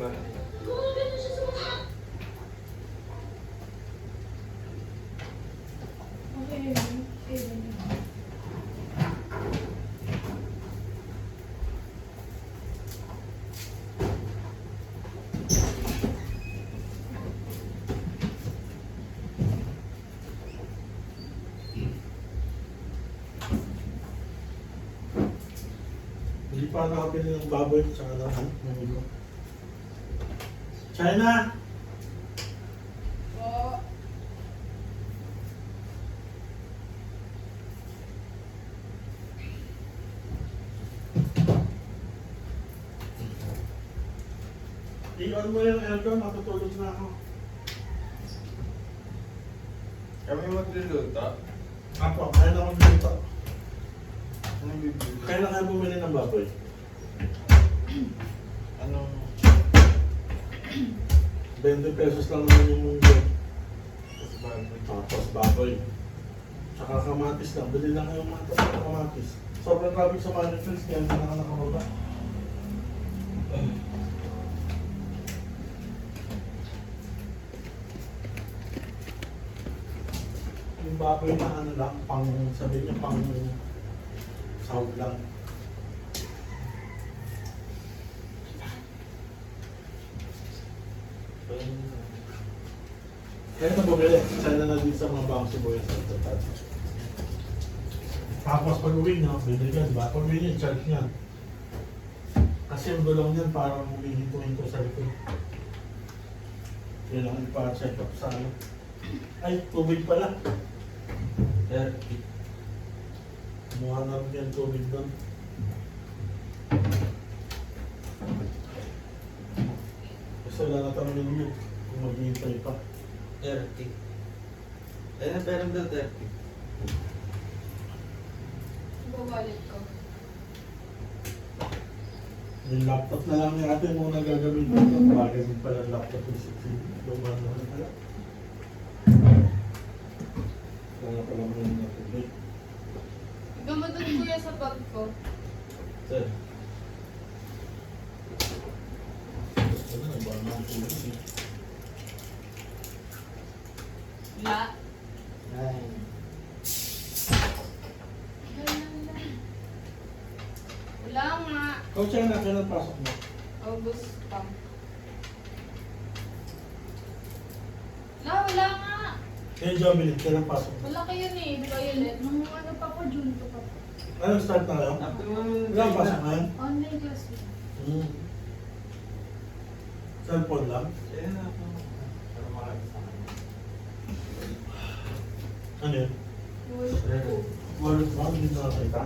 ba? Okay, Hindi pa nakapili ng baboy sa kanahan. China! po. I-on mo yung aircon, matutulog na ako. Kami magluluto. Apo, kaya na akong dito. Anong bibili? Kaya na kayo bumili ng baboy. Anong... 20 pesos lang naman yung munggo. Mas bago. Tapos baboy. Tsaka kamatis lang. Bili lang kayong matas ng kamatis. Sobrang traffic sa manifest, kaya hindi na nakakababa. Yung baboy na ano lang, pang sabi niya pang sound lang. Kaya ito bumili, sana na din sa mga bangong sibuyas sa tatat. Tapos pag uwi niya, bili ka, diba? Pag uwi niya, charge niya. Kasi yung gulong niyan parang humihinto-hinto sa likod. Kailangan ipa-check up sa ano. Ay, tubig pala. Kumuha na rin yan tubig doon. Kasi wala na tanongin mo kung maghihintay pa. 30. Ayun, pero daw 30. Babalik ko. Yung laptop na lang ni ate mo na gagamitin. Magagamit pala ng laptop yung 16. Lumaan naman pala. Kaya pala mo yung natubig. Gamadon kuya sa bag ko. Sir. Ano na ba ang tubig eh? La. Ay. Wala nga. Coach, yan na, kailan pasok mo? August pa. Wala nga. Kaya Jomelit, kailan pasok mo? Wala kayo eh. Violet. Nung ano pa po, June pa po. Ano, start na kayo? After naman Ilang pasok na yan? Online class yun. Cellphone lang? Ayun na ako. Para makakita ka. Ano yun? Wallet ko. Wallet ba? Hindi na nakita?